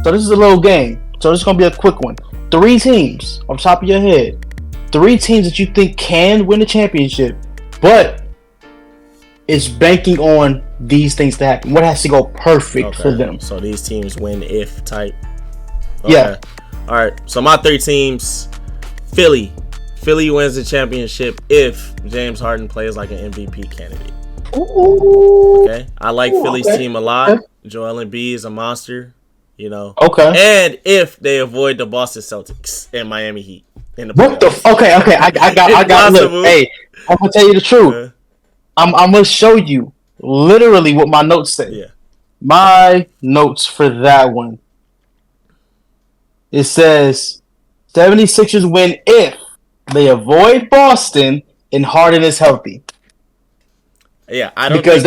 So this is a little game. So this is gonna be a quick one. 3 teams on top of your head. 3 teams that you think can win the championship, but it's banking on these things to happen. What has to go perfect for them? So these teams win if type. Okay. Yeah. All right. So my 3 teams: Philly. Philly wins the championship if James Harden plays like an MVP candidate. Ooh. Okay. I like Philly's team a lot. Okay. Joel Embiid is a monster. You know. Okay. And if they avoid the Boston Celtics and Miami Heat in the what playoffs. the? Okay. I got. Look, hey, I'm gonna tell you the truth. I'm gonna show you literally what my notes say. Yeah. My notes for that one. It says 76ers win if they avoid Boston and Harden is healthy. Yeah, I don't think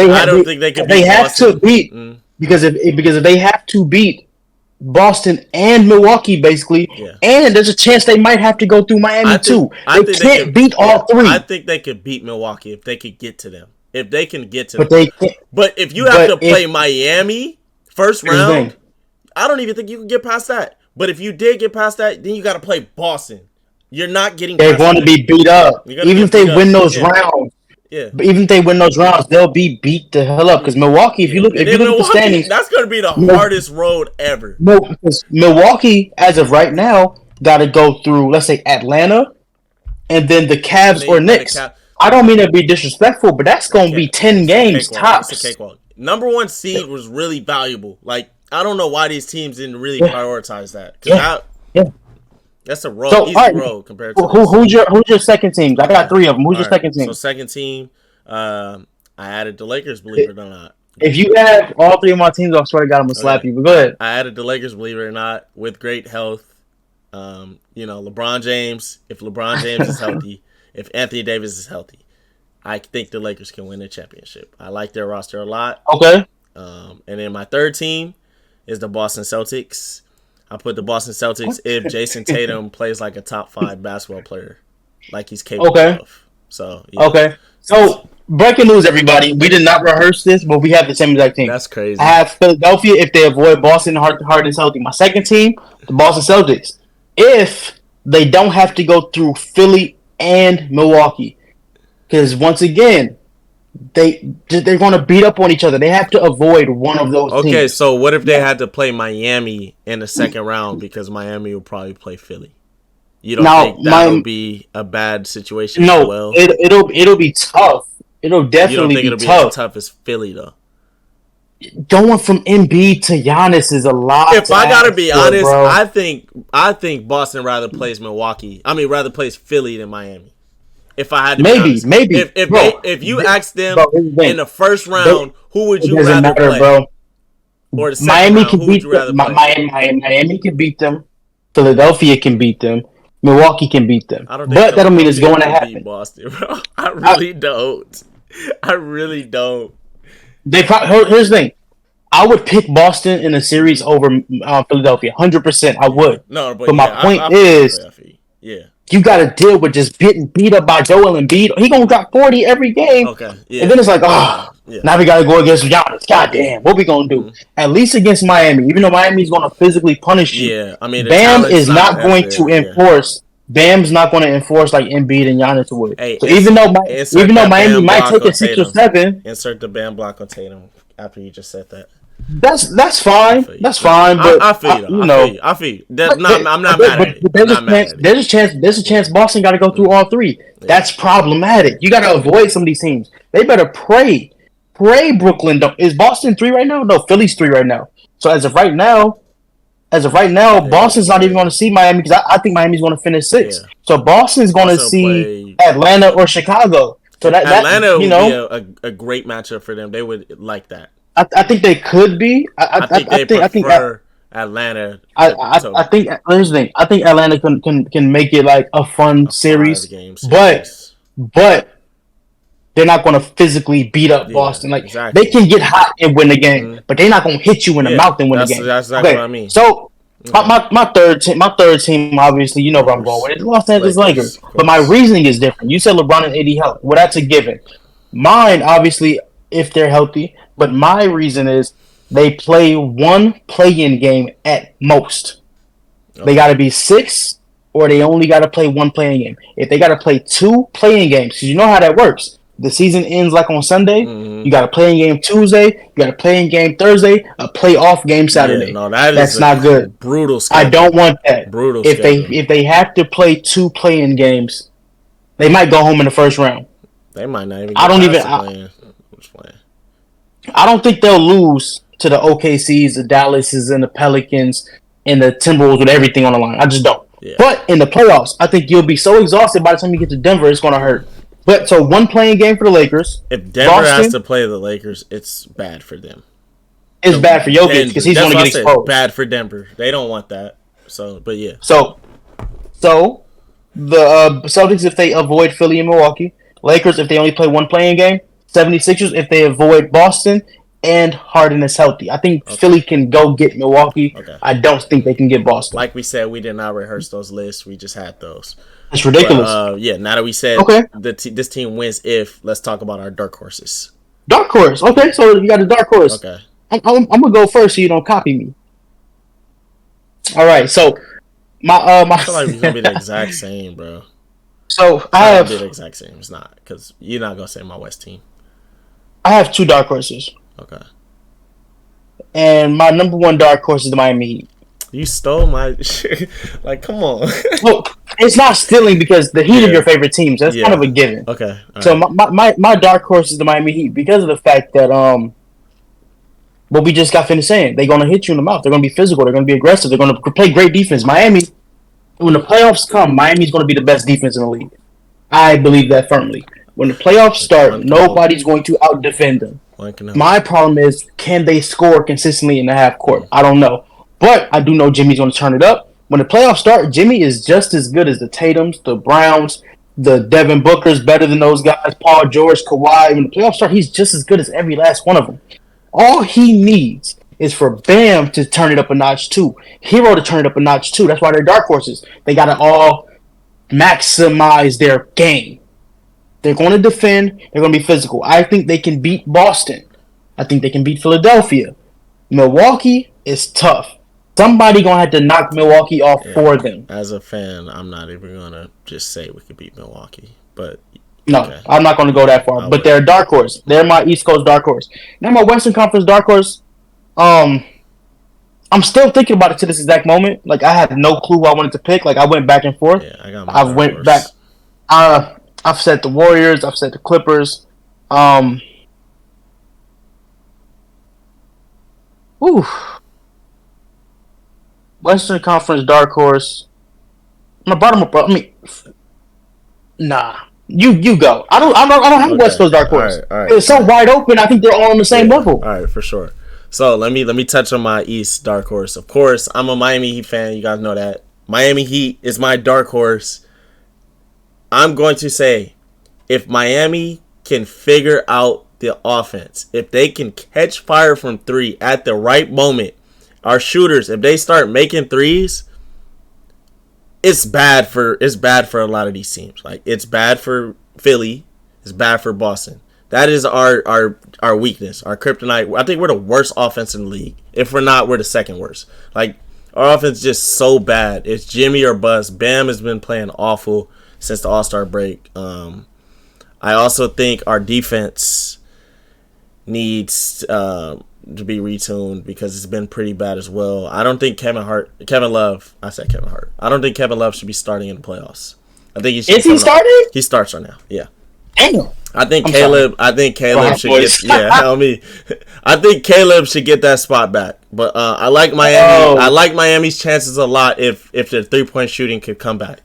they can beat They have Boston. to beat because if they have to beat Boston and Milwaukee basically, and there's a chance they might have to go through Miami too. They can't beat all 3. I think they could beat Milwaukee if they could get to them. If they can get to them. They can't. But if you have to play Miami first round, I don't even think you can get past that. But if you did get past that, then you got to play Boston. You're not getting. They're going to be beat up, even if they win those rounds. Yeah. But even if they win those rounds, they'll be beat the hell up. Because Milwaukee, if you look at the standings, that's going to be the hardest road ever. No, because Milwaukee, as of right now, got to go through, let's say, Atlanta, and then the Cavs or Knicks. I don't mean to be disrespectful, but that's going to be 10 games tops. It's a cakewalk. Number 1 seed was really valuable. Like, I don't know why these teams didn't really prioritize that. That's a road, easy road compared to who's your second team? I got 3 of them. Who's your second team? So second team, I added the Lakers, believe it or not. If you have all 3 of my teams, I swear to God, I'm gonna slap you. But go ahead. I added the Lakers, believe it or not, with great health. LeBron James. If LeBron James is healthy, if Anthony Davis is healthy, I think the Lakers can win the championship. I like their roster a lot. Okay. And then my third team is the Boston Celtics. I put the Boston Celtics if Jason Tatum plays like a top 5 basketball player, like he's capable of. So okay. So breaking news, everybody. We did not rehearse this, but we have the same exact team. That's crazy. I have Philadelphia if they avoid Boston and Harden is healthy. My second team, the Boston Celtics, if they don't have to go through Philly and Milwaukee, because once again, they're going to beat up on each other. They have to avoid one of those teams. Okay, so what if they had to play Miami in the second round because Miami will probably play Philly? You don't think that would be a bad situation? No, it'll be tough. It'll definitely be tough. You don't think it'll be as tough as Philly though? Going from Embiid to Giannis is a lot. If I gotta be honest, bro. I think Boston rather plays Philly than Miami. If I had to maybe. If you ask them in the first round, who would you rather play? Bro. Or the second Miami round, can beat them. Miami can beat them. Philadelphia can beat them. Milwaukee can beat them. But that don't mean it's going to happen. Beat Boston, bro. I really don't. I really don't. Here's the thing. I would pick Boston in a series over Philadelphia. 100%. I would. No, but my point is, you got to deal with just getting beat up by Joel Embiid. He gonna drop 40 every game. Okay. Yeah. And then it's like, now we got to go against Giannis. Goddamn, what we gonna do? At least against Miami, even though Miami's gonna physically punish you. Yeah, I mean, Bam is not going to enforce. Bam's not going to enforce like Embiid and Giannis would. Hey, so even though Miami might take a 6 or 7, insert the Bam block on Tatum after you just said that. That's fine. That's fine. But I feel you. I feel you. I'm not mad at it. There's a chance Boston got to go through all 3. Yeah. That's problematic. You got to avoid some of these teams. They better pray. Brooklyn. Is Boston 3 right now? No, Philly's 3 right now. So as of right now, Boston's not even going to see Miami because I think Miami's going to finish 6. Yeah. So Boston's going to see Atlanta or Chicago. So Atlanta would be a great matchup for them. They would like that. I think they could be. I think Atlanta. I think here's the thing. I think Atlanta can make it like a fun series, but they're not going to physically beat up Boston. Like they can get hot and win the game, but they're not going to hit you in the mouth and win the game. That's exactly what I mean. So my third team, obviously, you know where I'm going with it. Los Angeles Lakers. But my reasoning is different. You said LeBron and AD health. Well, that's a given. Mine, obviously, if they're healthy. But my reason is they play one play-in game at most. They got to be 6, or they only got to play one playing game. If they got to play 2 playing games, because you know how that works. The season ends like on Sunday. Mm-hmm. You got a playing game Tuesday. You got a playing game Thursday. A playoff game Saturday. Yeah, no, that's not good. Brutal schedule. I don't want that. Brutal if schedule. if they have to play 2 playing games, they might go home in the first round. They might not even. I don't even. I don't think they'll lose to the OKCs, the Dallases, and the Pelicans, and the Timberwolves with everything on the line. I just don't. Yeah. But in the playoffs, I think you'll be so exhausted by the time you get to Denver, it's going to hurt. But so one playing game for the Lakers. If Denver has to play the Lakers, it's bad for them. It's bad for Jokic because he's going to get exposed. Bad for Denver. They don't want that. So, but yeah. So the Celtics if they avoid Philly and Milwaukee. Lakers if they only play one playing game. 76ers if they avoid Boston and Harden is healthy. I think Philly can go get Milwaukee. Okay. I don't think they can get Boston. Like we said, we did not rehearse those lists. We just had those. It's ridiculous. But, yeah, now that we said this team wins let's talk about our dark horses. Dark horse. Okay, so you got a dark horse. Okay. I'm going to go first so you don't copy me. All right, so my I feel like we're going to be the exact same, bro. So I have be the exact same. It's not because you're not going to say my West team. I have 2 dark horses. Okay. And my number 1 dark horse is the Miami Heat. You stole my shit. Like, come on. Well, it's not stealing because the Heat are your favorite teams. That's kind of a given. Okay. So my dark horse is the Miami Heat because of the fact that what we just got finished saying. They're gonna hit you in the mouth. They're gonna be physical. They're gonna be aggressive. They're gonna play great defense. Miami, when the playoffs come, Miami's gonna be the best defense in the league. I believe that firmly. When the playoffs start, nobody's going to out-defend them. My problem is, can they score consistently in the half court? I don't know. But I do know Jimmy's going to turn it up. When the playoffs start, Jimmy is just as good as the Tatums, the Browns, the Devin Bookers, better than those guys, Paul George, Kawhi. When the playoffs start, he's just as good as every last one of them. All he needs is for Bam to turn it up a notch too. Hero to turn it up a notch too. That's why they're dark horses. They got to all maximize their game. They're going to defend. They're going to be physical. I think they can beat Boston. I think they can beat Philadelphia. Milwaukee is tough. Somebody going to have to knock Milwaukee off for them. As a fan, I'm not even going to just say we could beat Milwaukee. But no, I'm not going to go that far. But they're a dark horse. They're my East Coast dark horse. Now my Western Conference dark horse, I'm still thinking about it to this exact moment. Like, I had no clue who I wanted to pick. Like, I went back and forth. Yeah, I got my dark went horse. Back. I've said the Warriors. I've said the Clippers. Western Conference dark horse. My bottom up. Nah. You go. I don't have a West Coast dark horse. All right. It's so wide open. I think they're all on the same level. All right, for sure. So let me touch on my East dark horse. Of course, I'm a Miami Heat fan. You guys know that. Miami Heat is my dark horse. I'm going to say, if Miami can figure out the offense, if they can catch fire from 3 at the right moment, our shooters, if they start making threes, it's bad for a lot of these teams. Like, it's bad for Philly, it's bad for Boston. That is our weakness, our kryptonite. I think we're the worst offense in the league. If we're not, we're the second worst. Like, our offense is just so bad. It's Jimmy or bust. Bam has been playing awful since the All-Star break. I also think our defense needs to be retuned because it's been pretty bad as well. I don't think Kevin Love. I don't think Kevin Love should be starting in the playoffs. I think he should. Is he starting? He starts right now. Yeah. Damn. I think Caleb should get. Yeah, help me. I think Caleb should get that spot back. But I like Miami. I like Miami's chances a lot if their 3-point shooting could come back.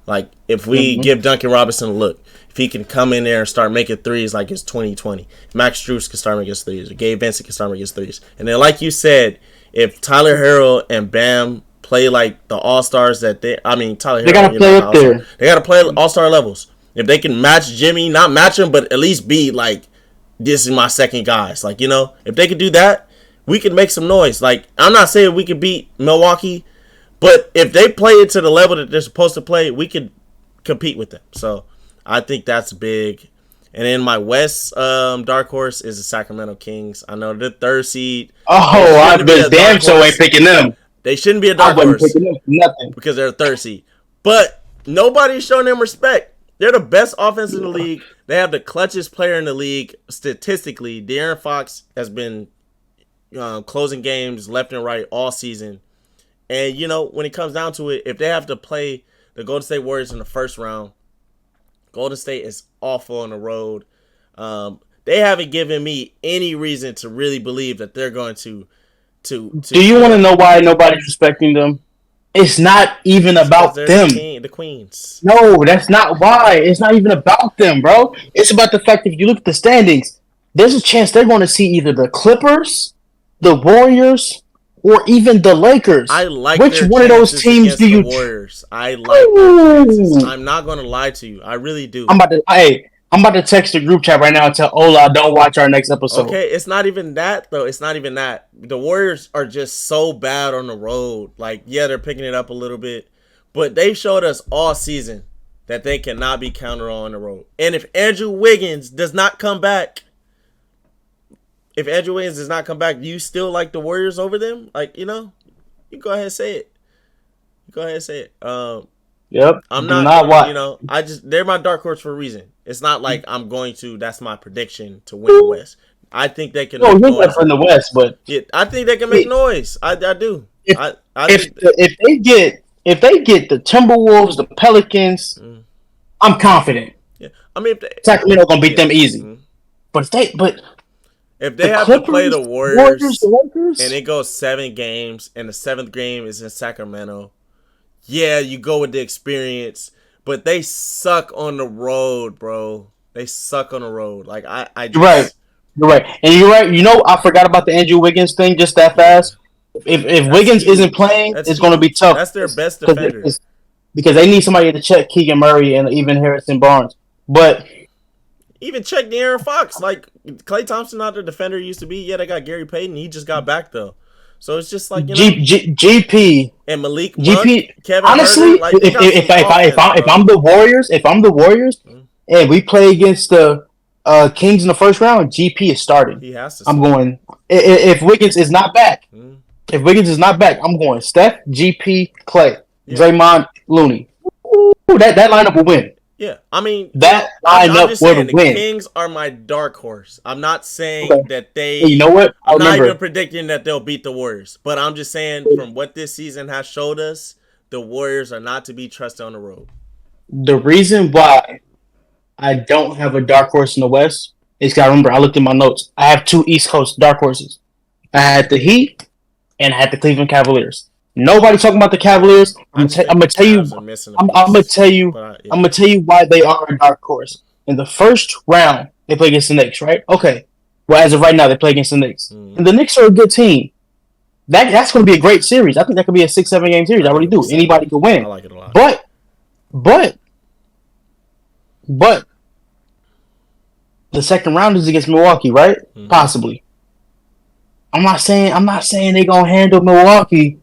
Like, if we give Duncan Robinson a look, if he can come in there and start making threes like it's 2020, Max Strus can start making his threes, or Gabe Vincent can start making his threes. And then, like you said, if Tyler Herro and Bam play like the All-Stars Tyler Herro, they got to play up there. They got to play All-Star levels. If they can match Jimmy, not match him, but at least be like, this is my second guys. Like, if they could do that, we could make some noise. Like, I'm not saying we could beat Milwaukee, but if they play it to the level that they're supposed to play, we could compete with them. So I think that's big. And then my West dark horse is the Sacramento Kings. I know the third seed. Oh, I was damn so ain't picking them. They shouldn't be a I dark wasn't horse picking them for nothing. because they're a third seed. But nobody's showing them respect. They're the best offense in the league. They have the clutchest player in the league statistically. De'Aaron Fox has been closing games left and right all season. And, you know, when it comes down to it, if they have to play the Golden State Warriors in the first round, Golden State is awful on the road. They haven't given me any reason to really believe that they're going to Do you want to know why nobody's respecting them? It's not even about them. The Queens. No, that's not why. It's not even about them, bro. It's about the fact that if you look at the standings, there's a chance they're going to see either the Clippers, the Warriors, or even the Lakers. I like which one of those teams do you? Warriors. I like their chances. I'm not going to lie to you. I really do. I'm about to text the group chat right now and tell Ola don't watch our next episode. Okay, it's not even that though. It's not even that. The Warriors are just so bad on the road. Like, yeah, they're picking it up a little bit, but they showed us all season that they cannot be counted on the road. And if Andrew Wiggins does not come back, do you still like the Warriors over them? Like, you know, you go ahead and say it. Yep. I'm not you know, they're my dark horse for a reason. It's not like I'm going to. That's my prediction to win the West. I think they can. No, you're not in the West, but yeah, I think they can make noise. I do. If they get the Timberwolves, the Pelicans, I'm confident. Yeah, I mean, Sacramento gonna beat them easy. But if they have Clippers, to play the Warriors Lakers, and it goes 7 games, and the 7th game is in Sacramento, yeah, you go with the experience. But they suck on the road, bro. They suck on the road. Like I just... You're right. And you're right. You know, I forgot about the Andrew Wiggins thing just that fast. If Wiggins isn't playing, it's going to be tough. That's their best defender. Because they need somebody to check Keegan Murray and even Harrison Barnes. But even check De'Aaron Fox. Like, Klay Thompson not the defender he used to be. Yeah, they got Gary Payton. He just got back though. So it's just like, you know, GP and Malik Monk, Kevin honestly, Herter, like, if I'm the Warriors, and we play against the Kings in the first round, GP is starting. He has to. I'm going if Wiggins is not back. If Wiggins is not back, I'm going Steph, GP, Klay, Draymond, Looney. Ooh, that lineup will win. Yeah, I mean, that lineup will win. The Kings are my dark horse. I'm not saying that they. Hey, you know what? I'm not even predicting that they'll beat the Warriors, but I'm just saying from what this season has showed us, the Warriors are not to be trusted on the road. The reason why I don't have a dark horse in the West is because I remember I looked at my notes. I have 2 East Coast dark horses. I had the Heat and I had the Cleveland Cavaliers. Nobody talking about the Cavaliers. I'm gonna tell you why they are a dark horse. In the first round, they play against the Knicks, right? Okay. Well, as of right now, they play against the Knicks, and the Knicks are a good team. That's going to be a great series. I think that could be a 6-7 game series. I really do. Anybody could win. I like it a lot. But the second round is against Milwaukee, right? Possibly. I'm not saying they're gonna handle Milwaukee.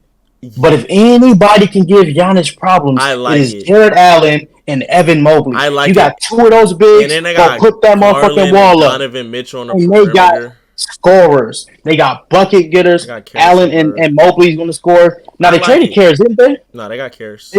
But if anybody can give Giannis problems, it is Jared Allen and Evan Mobley. You got 2 of those bigs. And then they got put that motherfucking wall up. Donovan Mitchell on the perimeter. They got scorers. They got bucket getters. Allen and Mobley's going to score. Now they traded Karras, didn't they? No, they got Karras.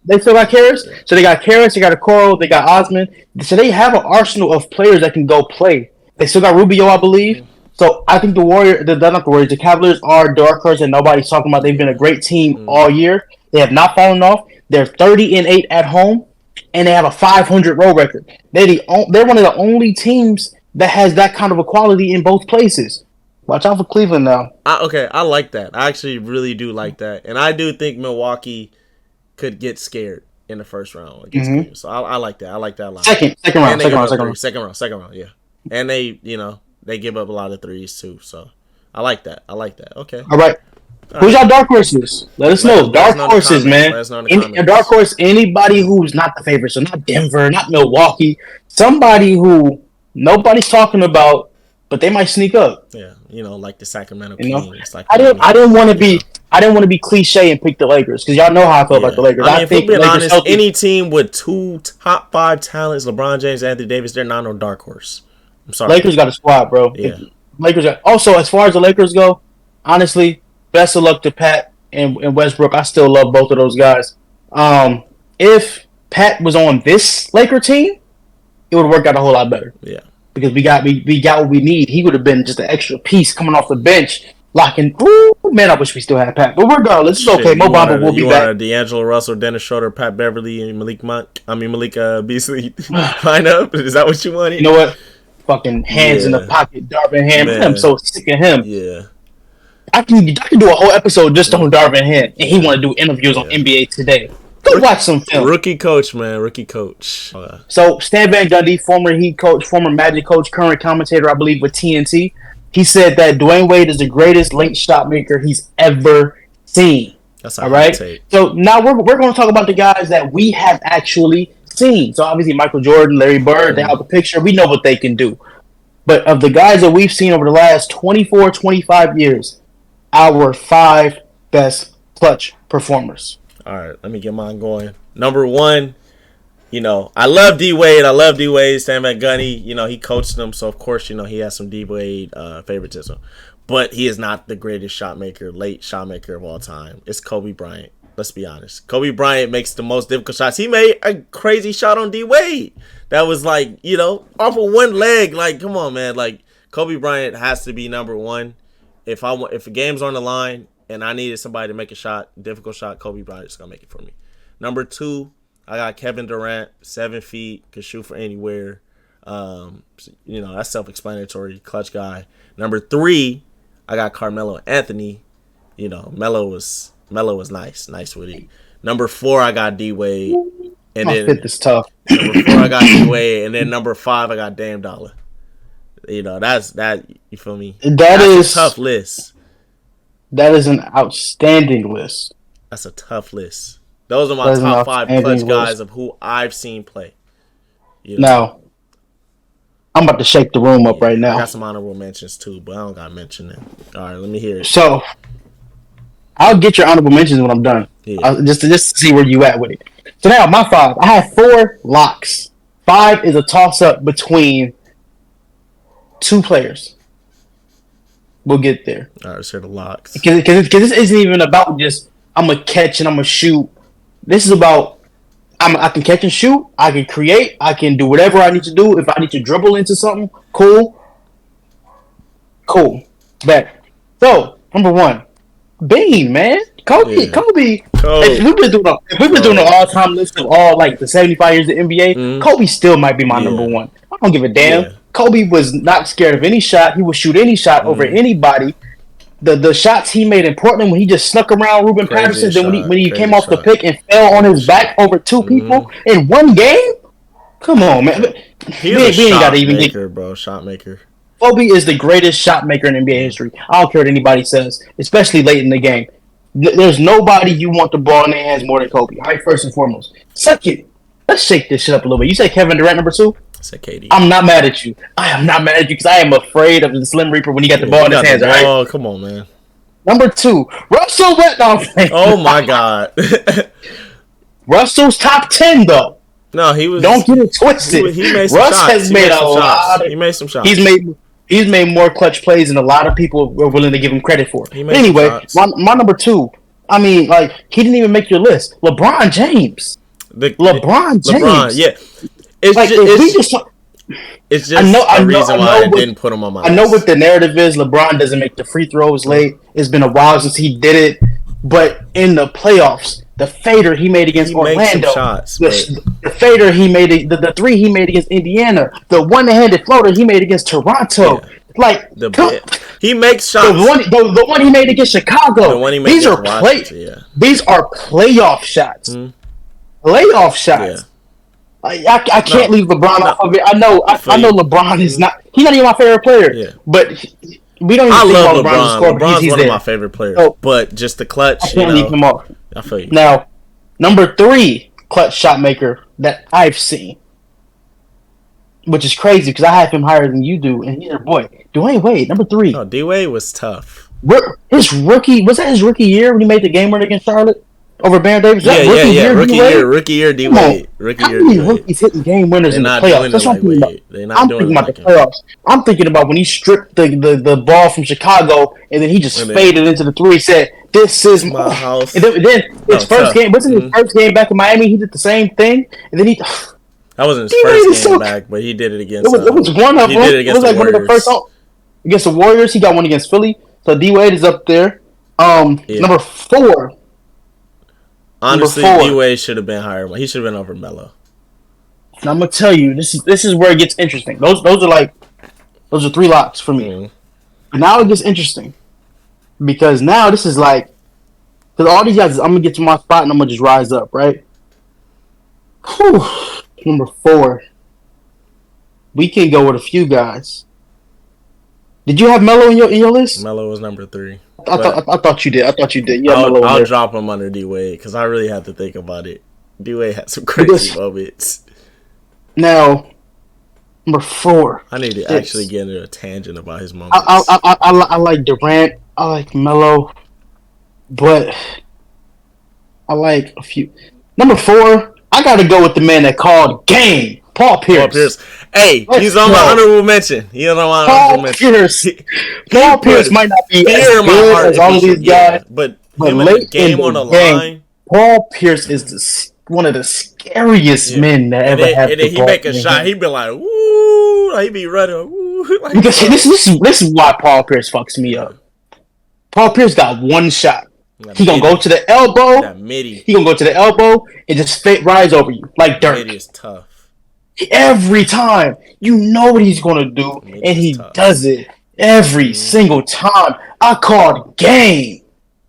They still got Karras. Yeah. So they got Karras. They got Okoro. They got Osman. So they have an arsenal of players that can go play. They still got Rubio, I believe. So I think the Cavaliers are dark horse and nobody's talking about. They've been a great team all year. They have not fallen off. They're 30-8 at home, and they have a 500 road record. They're one of the only teams that has that kind of equality in both places. Watch out for Cleveland now. I like that. I actually really do like that, and I do think Milwaukee could get scared in the first round against Cleveland. So I like that. I like that a lot. Second round. Yeah, and they give up a lot of threes too, so I like that. Okay. All right. Who's our dark horses? Let us know. Dark horses, man. Dark horse, anybody who's not the favorite. So not Denver, not Milwaukee. Somebody who nobody's talking about, but they might sneak up. Yeah, like the Sacramento Kings. I didn't want to be. I didn't want to be cliche and pick the Lakers because y'all know how I feel about the Lakers. I mean, I if we're think being Lakers honest, healthy. any team with 2 top 5 talents, LeBron James, Anthony Davis, they're not no dark horse. I'm sorry. Lakers got a squad, bro. Yeah. Lakers got, also, as far as the Lakers go, honestly, best of luck to Pat and Westbrook. I still love both of those guys. If Pat was on this Laker team, it would work out a whole lot better. Yeah. Because we got what we need. He would have been just an extra piece coming off the bench, locking. Ooh, man, I wish we still had Pat. But regardless, it's okay. Mo Bamba will be back. D'Angelo Russell, Dennis Schroeder, Pat Beverly, and Malik Beasley line up. Is that what you wanted? You know what? Fucking hands in the pocket, Darvin Ham. I'm so sick of him. Yeah. I can do a whole episode just on Darvin Ham, and he want to do interviews on NBA Today. Go watch some film. Rookie coach, man. Rookie coach. So Stan Van Gundy, former Heat coach, former Magic coach, current commentator, I believe, with TNT, he said that Dwayne Wade is the greatest late shot maker he's ever seen. That's all right. So now we're going to talk about the guys that we have actually seen. So obviously Michael Jordan, Larry Bird, they have the picture. We know what they can do. But of the guys that we've seen over the last 24, 25 years, our 5 best clutch performers. All right, let me get mine going. Number 1, I love D Wade. I love D Wade. Stan Van Gundy, he coached them, so of course, he has some D Wade favoritism. But he is not the greatest late shot maker of all time. It's Kobe Bryant. Let's be honest. Kobe Bryant makes the most difficult shots. He made a crazy shot on D Wade. That was like, off of one leg. Like, come on, man. Like, Kobe Bryant has to be number 1. If a game's on the line and I needed somebody to make a shot, difficult shot, Kobe Bryant's gonna make it for me. Number 2, I got Kevin Durant, 7 feet, could shoot from anywhere. That's self-explanatory, clutch guy. Number 3, I got Carmelo Anthony. Melo was nice with it. Number 4, I got D Wade, and then fit this tough. Number 4, I got D Wade, and then number 5, I got Dame Dollar. That's that. You feel me? That's a tough list. That is an outstanding list. That's a tough list. Those are my top 5 clutch guys of who I've seen play. Now, I'm about to shake the room up right now. I got some honorable mentions too, but I don't got to mention them. All right, let me hear it. So, I'll get your honorable mentions when I'm done. Yeah. Just to see where you at with it. So now, my 5. I have 4 locks. 5 is a toss-up between 2 players. We'll get there. All right, let's hear the locks. Because this isn't even about just I'm gonna catch and I'm gonna shoot. This is about I can catch and shoot. I can create. I can do whatever I need to do. If I need to dribble into something, cool. Bet. So number 1, Bean, man, Kobe. Yeah. Kobe. If we've been doing an all-time list of all like the 75 years of the NBA, Kobe still might be my number 1. I don't give a damn. Yeah. Kobe was not scared of any shot. He would shoot any shot over anybody. The shots he made in Portland when he just snuck around Ruben Patterson, then when he came off the pick and fell on his back over 2 people in one game. Come on, man. He's a shot maker, bro. Shot maker. Kobe is the greatest shot maker in NBA history. I don't care what anybody says, especially late in the game. There's nobody you want the ball in their hands more than Kobe. All right, first and foremost. Second, let's shake this shit up a little bit. You said Kevin Durant number 2? I said KD. I'm not mad at you. I am not mad at you because I am afraid of the Slim Reaper when he got the ball in his hands. Right? Oh, come on, man. Number 2, Russell Westbrook. Oh my God. Russell's top 10 though. No, he was. Don't get it twisted. He made some Russ shots. Has made a lot. He made some shots. He's made more clutch plays than a lot of people were willing to give him credit for. Anyway, my number 2. I mean, like he didn't even make your list. LeBron James. LeBron James. Yeah. It's just a reason why I didn't put him on my list. I know what the narrative is. LeBron doesn't make the free throws late. It's been a while since he did it. But in the playoffs, the fader he made against Orlando, the fader he made, the 3 he made against Indiana, the one-handed floater he made against Toronto. Yeah. Like he makes shots. The one he made against Chicago. The one he made against Washington, These are playoff shots. Playoff shots. Yeah. I can't leave LeBron off of it. I know LeBron is not. He's not even my favorite player. Yeah. But we don't even think about LeBron. LeBron's one of my favorite players. So, but just the clutch. I can't leave him off. I feel you. Now, number 3 clutch shot maker that I've seen, which is crazy because I have him higher than you do, and he's your boy, Dwayne Wade, number 3. Oh, D Wade was tough. His rookie was that his rookie year when he made the game winner against Charlotte over Baron Davis? Yeah, That rookie year, Rookie year, D Come on. Wade. Rookie How year, many D Wade. rookies hitting game winners They're in the not playoffs? doing it That's what like I'm thinking about. Wade. They're not I'm doing thinking it about like the him. playoffs. I'm thinking about when he stripped the ball from Chicago and then he just faded into the three. Said, "This is my house." And then his first game wasn't his first game back in Miami. He did the same thing, and then he. That wasn't his first game back, but he did it against. It was one of them. It was like one of the first against the Warriors. He got one against Philly. So D Wade is up there. Number 4. Honestly, D Wade should have been higher. He should have been over Melo. And I'm gonna tell you, this is where it gets interesting. Those are 3 locks for me. Mm-hmm. And now it gets interesting because now this is like, because all these guys, I'm gonna get to my spot and I'm gonna just rise up, right? Whew. Number 4. We can go with a few guys. Did you have Melo in your list? Melo was number 3. I thought you did. I'll drop him under D Wade because I really had to think about it. D Wade had some crazy moments. Now, number 4. I need to actually get into a tangent about his moments. I like Durant. I like Melo, but I like a few. Number 4. I got to go with the man that called game. Paul Pierce. Hey, he's on my honorable mention. Paul Pierce might not be as good as all of these guys, but late game on the line. Paul Pierce is one of the scariest men that ever had the ball. And he make a shot, he'd be like, "Woo!" He'd be running, "Woo!" Like, because this is why Paul Pierce fucks me up. Paul Pierce got one shot. He gonna go to the elbow. He gonna go to the elbow and just rise over you like Dirk. Midi is tough. Every time, you know what he's gonna do, and he does it every single time. I called game.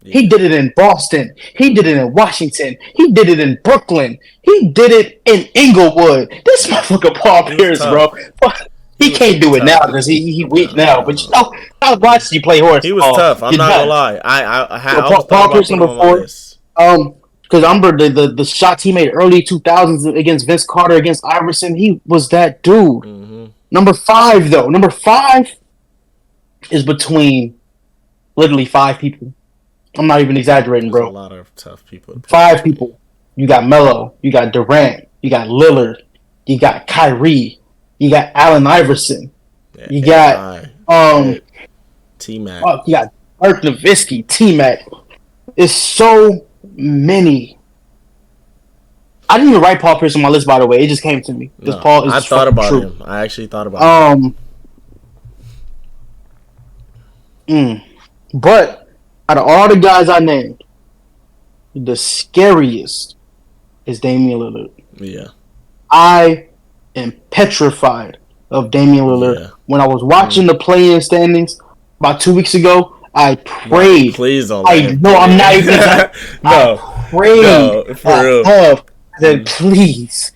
Yeah. He did it in Boston. He did it in Washington. He did it in Brooklyn. He did it in Inglewood. This motherfucker Paul Pierce, bro. He can't do it now because he weak now. But you know, I watched you play horse. He was tough. I'm not gonna lie. I Paul Pierce number 4. Because I remember the shots he made early 2000s against Vince Carter, against Iverson. He was that dude. Mm-hmm. Number 5, though. Number 5 is between literally 5 people. I'm not even exaggerating, bro. There's a lot of tough people. 5 people. You got Melo. You got Durant. You got Lillard. You got Kyrie. You got Allen Iverson. Yeah, you got T-Mac. You got Dirk Nowitzki. T-Mac. It's so many. I didn't even write Paul Pierce on my list, by the way. It just came to me. No, I thought about him. I actually thought about him. But out of all the guys I named, the scariest is Damian Lillard. Yeah. I am petrified of Damian Lillard. Yeah. When I was watching the play-in standings about 2 weeks ago, I prayed. No, please don't. I'm not even. No. I prayed. No, for real. That please,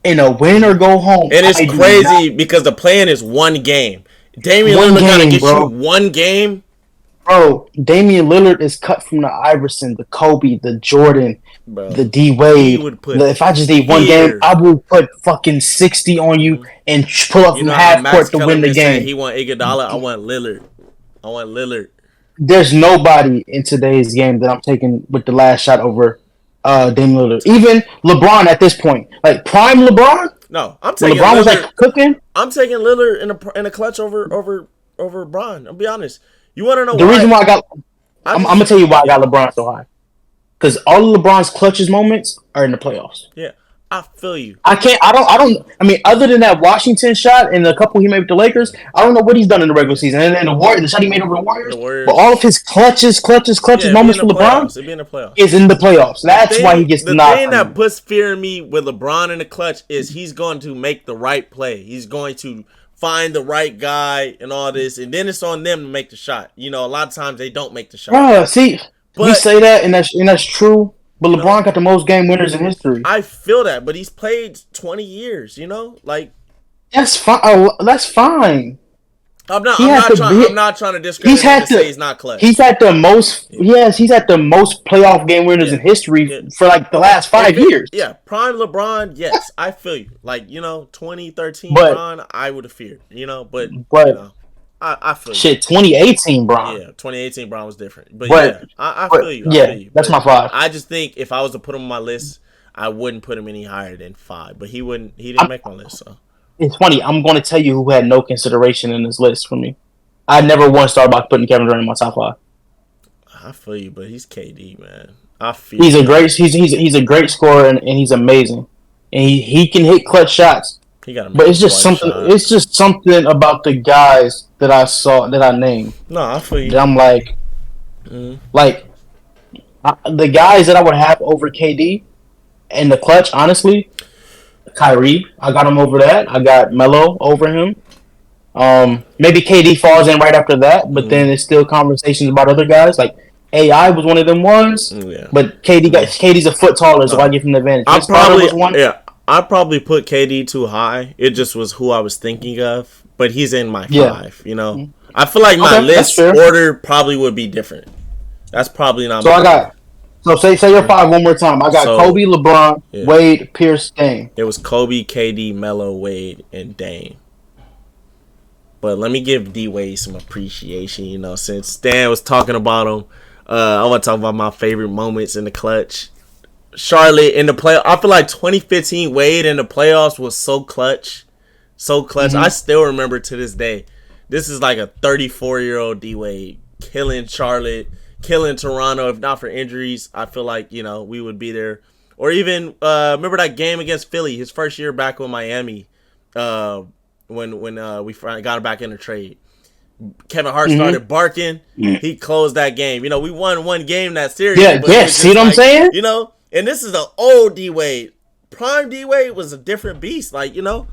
in a win or go home. And it's crazy because the play-in is one game. Damian Lillard gotta get you one game. Bro, Damian Lillard is cut from the Iverson, the Kobe, the Jordan, the D Wade. If I just need one game, I will put fucking 60 on you and pull up from half court to win the game. He want Iguodala. I want Lillard. There's nobody in today's game that I'm taking with the last shot over Damian Lillard. Even LeBron at this point, like prime LeBron. No, I'm taking LeBron Lillard. Was like cooking. I'm taking Lillard in a clutch over Bron. I'll be honest. You want to know the reason why I'm gonna tell you why I got LeBron so high. Because all of LeBron's clutches moments are in the playoffs. Yeah, I feel you. I don't. I mean, other than that Washington shot and the couple he made with the Lakers, I don't know what he's done in the regular season. And then the shot he made over the Warriors. But all of his clutches moments for LeBron is in the playoffs. That's why he gets the nod. The thing that puts fear in me with LeBron in the clutch is he's going to make the right play. He's going to find the right guy and all this, and then it's on them to make the shot. You know, a lot of times they don't make the shot. See, we say that, and that's true. But LeBron got the most game winners in history. I feel that, but he's played 20 years. You know, like that's fine. That's fine. I'm not trying to discredit him and say he's not clutch. He's had the most. Yes, he's had the most playoff game winners in history for like the last 5 years. Yeah, prime LeBron. Yes, I feel you. Like 2013 LeBron, I would have feared. But you know. I feel you. Shit, 2018 Bron. Yeah, 2018 Brown was different. But But yeah, I feel you. I yeah, feel you. that's But my 5. I just think if I was to put him on my list, I wouldn't put him any higher than 5. But he wouldn't. He didn't make my list. So It's funny. I'm going to tell you who had no consideration in this list for me. I never once thought about putting Kevin Durant in my top 5. I feel you. But he's KD, man. I feel He's a you. great he's a great scorer and he's amazing, and he can hit clutch shots. He got to make But a it's just blood something. shot. It's just something about the guys that I saw that I named No, I feel you. that I'm like, the guys that I would have over KD in the clutch. Honestly, Kyrie, I got him over that. I got Melo over him. Maybe KD falls in right after that, but then it's still conversations about other guys. Like AI was one of them ones, Yeah. but KD's a foot taller, so I give him the advantage. I Vince Carter probably was one. yeah. I probably put KD too high. It just was who I was thinking of, but he's in my 5. You know, I feel like my list order probably would be different. That's probably not. So I got. So say your 5 one more time. I got Kobe, LeBron, Wade, Pierce, Dame. It was Kobe, KD, Melo, Wade, and Dame. But let me give D Wade some appreciation. You know, since Stan was talking about him, I want to talk about my favorite moments in the clutch. Charlotte in the play. I feel like 2015 Wade in the playoffs was so clutch. So clutch. I still remember to this day. This is like a 34-year-old D Wade killing Charlotte, killing Toronto. If not for injuries, I feel like, you know, we would be there. Or even remember that game against Philly, his first year back with Miami, when we got him back in the trade. Kevin Hart started barking. He closed that game. You know, we won one game that series. Yeah. See what I'm saying? You know, and this is the old D Wade. Prime D Wade was a different beast. Like, you know,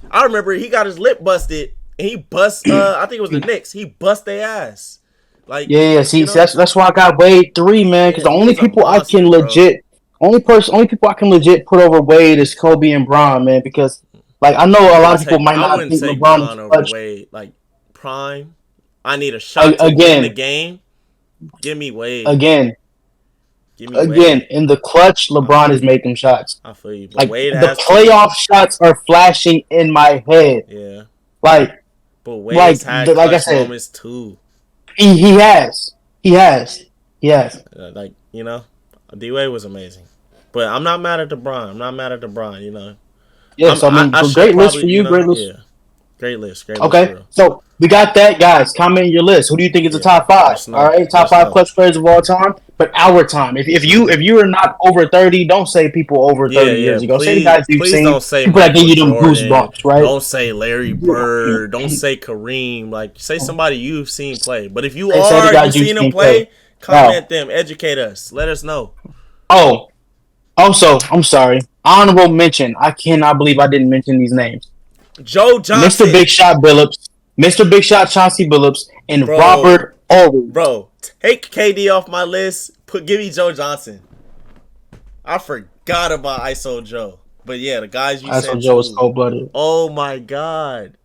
I remember he got his lip busted and he bust. I think it was the Knicks. He bust their ass. Like, yeah. See, that's why I got Wade 3, man. Because the only people I can legit, only people I can legit put over Wade is Kobe and Bron, man. Because like I know a lot of people might not think LeBron is over Wade. Like prime, I need a shot to win the game. Give me Wade again. In the clutch, LeBron has made them shots. I feel you. But like Wade the playoff shots are flashing in my head. Yeah. Like, but Wade's had like I said, moments too. He has. Like, you know, D Wade was amazing. But I'm not mad at LeBron. You know. Yeah. So I mean, great list for you. Great list. Yeah. Great list. Okay, so we got that, guys. Comment in your list. Who do you think is the top 5? All right, top 5 clutch players of all time. But our time. If you are not over 30, don't say people over 30 years ago. Say the guys you've seen. Don't say people that give you them goosebumps, right? Don't say Larry Bird. Don't say Kareem. Like, say somebody you've seen play. But if you've seen them play, comment them, educate us, let us know. Oh, also, I'm sorry. Honorable mention. I cannot believe I didn't mention these names. Joe Johnson, Mr. Big Shot Billups, Mr. Big Shot Chauncey Billups, and Robert Ory. Bro, take KD off my list. Give me Joe Johnson. I forgot about ISO Joe, but yeah, the guys you said. ISO Joe was cold blooded. Oh my god,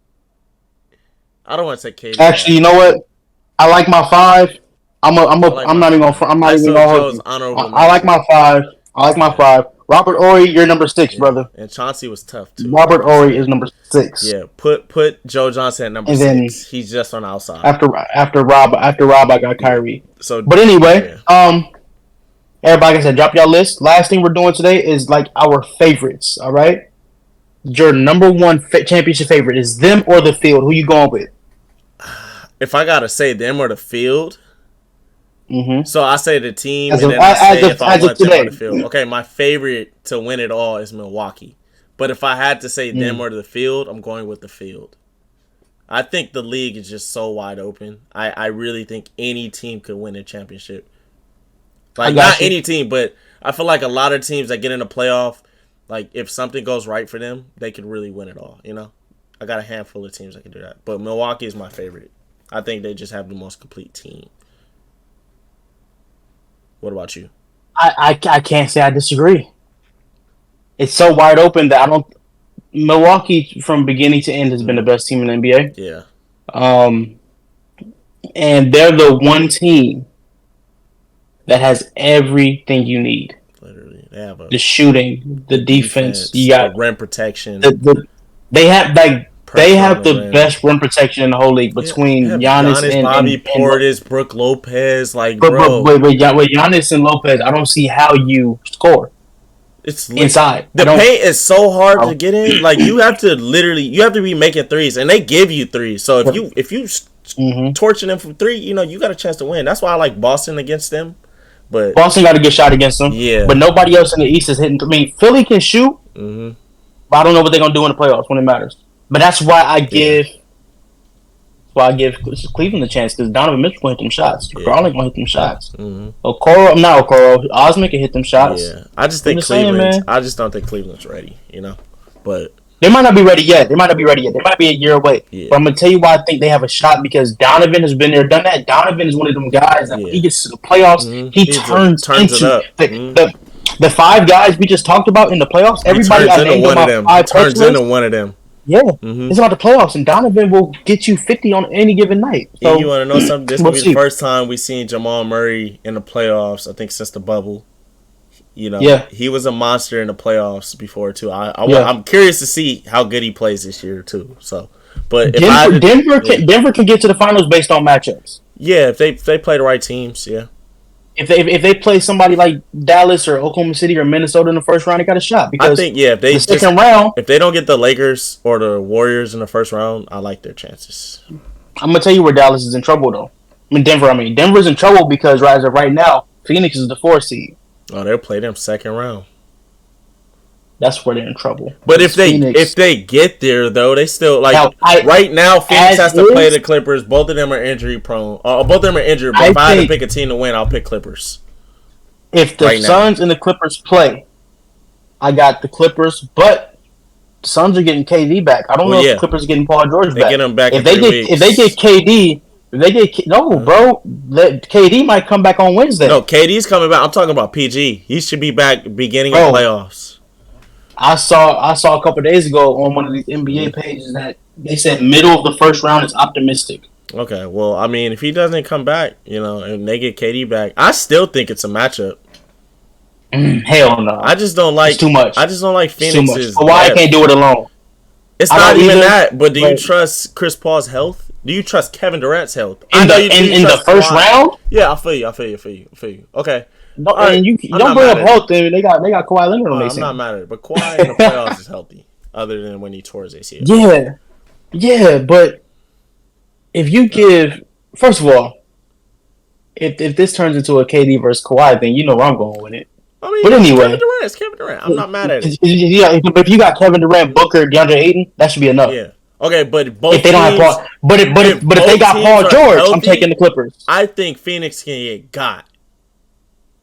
I don't want to say KD. Actually, you know what? I like my 5. I'm not even gonna hold you. I like my 5. Robert Ory, you're number 6, brother. And Chauncey was tough too. Robert Ory is number 6. Yeah, put Joe Johnson at number 6. He's just on the outside. After Rob, I got Kyrie. So, but anyway, everybody, like I said, drop y'all list. Last thing we're doing today is like our favorites. All right, your number 1 championship favorite is them or the field. Who you going with? If I gotta say them or the field. So I say the team, and then I say if I want them on the field. Okay, my favorite to win it all is Milwaukee. But if I had to say them or the field, I'm going with the field. I think the league is just so wide open. I really think any team could win a championship. Like, not any team, but I feel like a lot of teams that get in the playoff, like, if something goes right for them, they could really win it all, you know? I got a handful of teams that can do that. But Milwaukee is my favorite. I think they just have the most complete team. What about you? I can't say I disagree. It's so wide open that I don't. Milwaukee from beginning to end has been the best team in the NBA. Yeah. And they're the one team that has everything you need. Literally, they have the shooting, the defense. You got rim protection. They have like They pressure on have the the rim. best rim protection in the whole league between Yeah, Giannis Giannis, Bobby Portis, Brooke Lopez. Like, but bro, with Giannis and Lopez, I don't see how you score it's inside. I the don't. paint is so hard to Oh, get in. Like, you have to be making threes, and they give you threes. So if you torching them from three, you got a chance to win. That's why I like Boston against them. But Boston got a good shot against them, yeah, but nobody else in the East is hitting. I mean, Philly can shoot, but I don't know what they're gonna do in the playoffs when it matters. But that's why I yeah, give. Well, I give Cleveland a chance because Donovan Mitchell can hit them shots. yeah, Garland can hit them shots. Not Okoro. Osman can hit them shots. yeah. I just I'm think just saying, Cleveland's. man. I just don't think Cleveland's ready. But They might not be ready yet. They might be a year away. yeah, But I'm gonna tell you why I think they have a shot because Donovan has been there, done that. Donovan is one of them guys that when yeah. he gets to the playoffs, he turns Turns it into up. the five guys we just talked about in the playoffs. He Everybody turns I into named one on of my them. He five turns list. into one of them. Yeah, it's about the playoffs, and Donovan will get you 50 on any given night. So And you want to know something? This will we'll be see. the first time we've seen Jamal Murray in the playoffs. I think since the bubble. Yeah. He was a monster in the playoffs before too. Yeah. I'm curious to see how good he plays this year too. So, but if Denver can get to the finals based on matchups. yeah, if they play the right teams, yeah, If they play somebody like Dallas or Oklahoma City or Minnesota in the first round, they got a shot. Because I think if they the second round, if they don't get the Lakers or the Warriors in the first round, I like their chances. I'm gonna tell you where Dallas is in trouble though. Denver's in trouble because as of right now, Phoenix is the 4th seed. Oh, they'll play them second round. That's where they're in trouble. But if they get there though, they still right now. Phoenix has to play the Clippers. Both of them are injury prone. Both of them are injured. But if I had to pick a team to win, I'll pick Clippers. If the Suns and the Clippers play, I got the Clippers. But the Suns are getting KD back. I don't know if the Clippers are getting Paul George back. They get him back if they get KD. Bro, KD might come back on Wednesday. No, KD's coming back. I'm talking about PG. He should be back beginning of playoffs. I saw a couple of days ago on one of these NBA pages that they said middle of the first round is optimistic. Okay, well, I mean, if he doesn't come back, and they get KD back, I still think it's a matchup. Hell no. I just don't like it's too much. I just don't like Phoenix's. Why I can't do it alone? It's not even that. But do you trust Chris Paul's health? Do you trust Kevin Durant's health? In the first round? Yeah, I feel you. Okay. No, and you don't bring up health. They got Kawhi Leonard on their team. I'm not mad at it, but Kawhi in the playoffs is healthy, other than when he tore his ACL. Yeah, but if you give, first of all, if this turns into a KD versus Kawhi thing, you know where I'm going with it. I mean, but anyway, Kevin Durant. I'm not mad at it. If you got Kevin Durant, Booker, DeAndre Ayton, that should be enough. Yeah. Okay, but both if they don't have Paul, but if they got Paul George, healthy, I'm taking the Clippers. I think Phoenix can get got.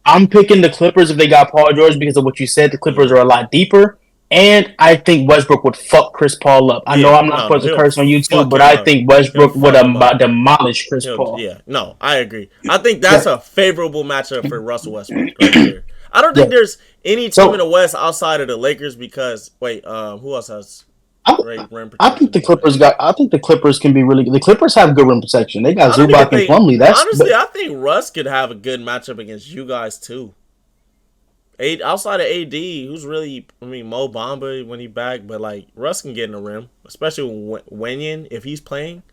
I'm picking the Clippers if they got Paul George because of what you said. The Clippers are a lot deeper, and I think Westbrook would fuck Chris Paul up. I know I'm not supposed to curse on YouTube, but I think Westbrook would demolish Chris Paul. Yeah, no, I agree. I think that's a favorable matchup for Russell Westbrook right there. I don't think there's any team in the West outside of the Lakers because who else has? I think the Clippers can be really good. The Clippers have good rim protection. They got Zubac and Plumlee. I think Russ could have a good matchup against you guys too. Outside of AD, who's really Mo Bamba when he back, but Russ can get in the rim, especially Wenyen if he's playing.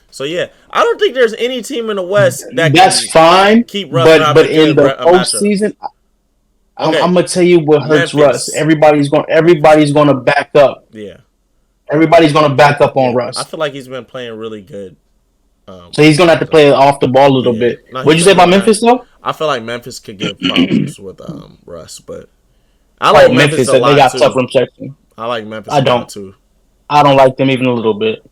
So yeah, I don't think there's any team in the West that's fine. Keep Russ but in the postseason, I'm gonna tell you what hurts Russ. Everybody's going to back up. Yeah. Everybody's going to back up on Russ. I feel like he's been playing really good. So he's going to have to play off the ball a little bit. What'd you say about Memphis, though? I feel like Memphis could give problems with Russ, but I like Memphis a lot, they got too. tough rim section. I like Memphis a lot, too. I don't like them even a little bit.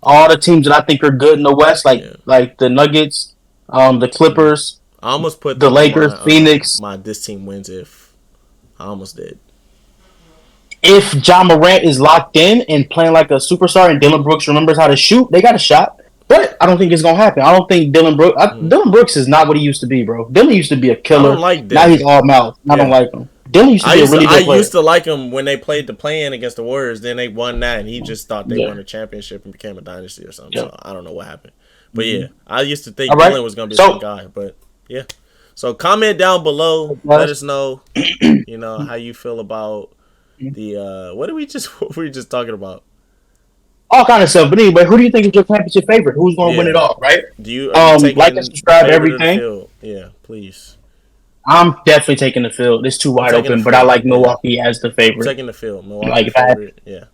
All the teams that I think are good in the West, like the Nuggets, the Clippers, I almost put the Lakers, Phoenix. This team wins if I almost did. If Ja Morant is locked in and playing like a superstar and Dylan Brooks remembers how to shoot, they got a shot. But I don't think it's going to happen. I don't think Dylan Brooks is not what he used to be, bro. Dylan used to be a killer. I don't like Dylan. Now he's all mouth. I don't like him. Dylan used to be a really good player. I used to like him when they played the play-in against the Warriors. Then they won that, and he just thought they won a championship and became a dynasty or something. So I don't know what happened. But yeah, I used to think Dylan was going to be the guy. But yeah. So comment down below. Let us know, how you feel about the what were we just talking about? all kind of stuff. But anyway, who do you think is your championship favorite? Who's going to win it Yeah. all? Right? Are you Like and taking the subscribe to favorite of the everything. field? Yeah, please. I'm definitely taking the field. It's too I'm wide taking the open, but I field. like Yeah, Milwaukee as the I'm favorite. taking the field. Like Milwaukee if I had favorite. Yeah,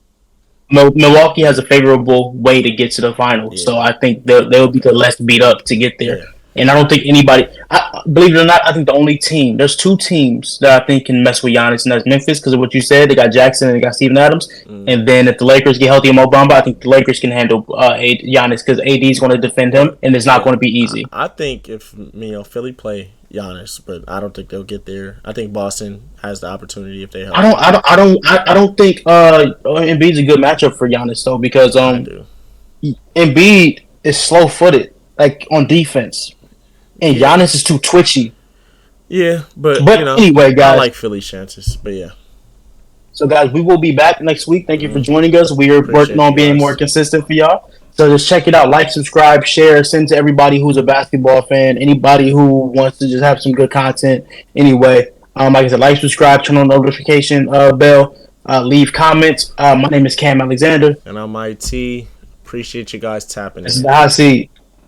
Milwaukee has a favorable way to get to the finals, so yeah, I think they'll be the less beat up to get there. yeah. And I don't think anybody, believe it or not, I think the only team, there's two teams that I think can mess with Giannis, and that's Memphis because of what you said. They got Jackson and they got Steven Adams. Mm. And then if the Lakers get healthy and Mo Bamba, I think the Lakers can handle Giannis because AD is going to defend him, But and it's not yeah, going to be easy. I think if Philly play Giannis, but I don't think they'll get there. I think Boston has the opportunity if they're healthy. I don't think Embiid's a good matchup for Giannis though because I do. Embiid is slow footed like on defense, and Yeah, Giannis is too twitchy. yeah, but But anyway, I guys. like Philly's chances. But yeah, So, guys, we will be back next week. Thank you for mm, joining us. We are working appreciate on you being more guys. consistent for y'all. So, just check it out. Like, subscribe, share, send to everybody who's a basketball fan, anybody who wants to just have some good content. Anyway, like I said, like, subscribe, turn on the notification bell, leave comments. My name is Cam Alexander. And I'm IT. Appreciate you guys tapping This is in. the hot seat.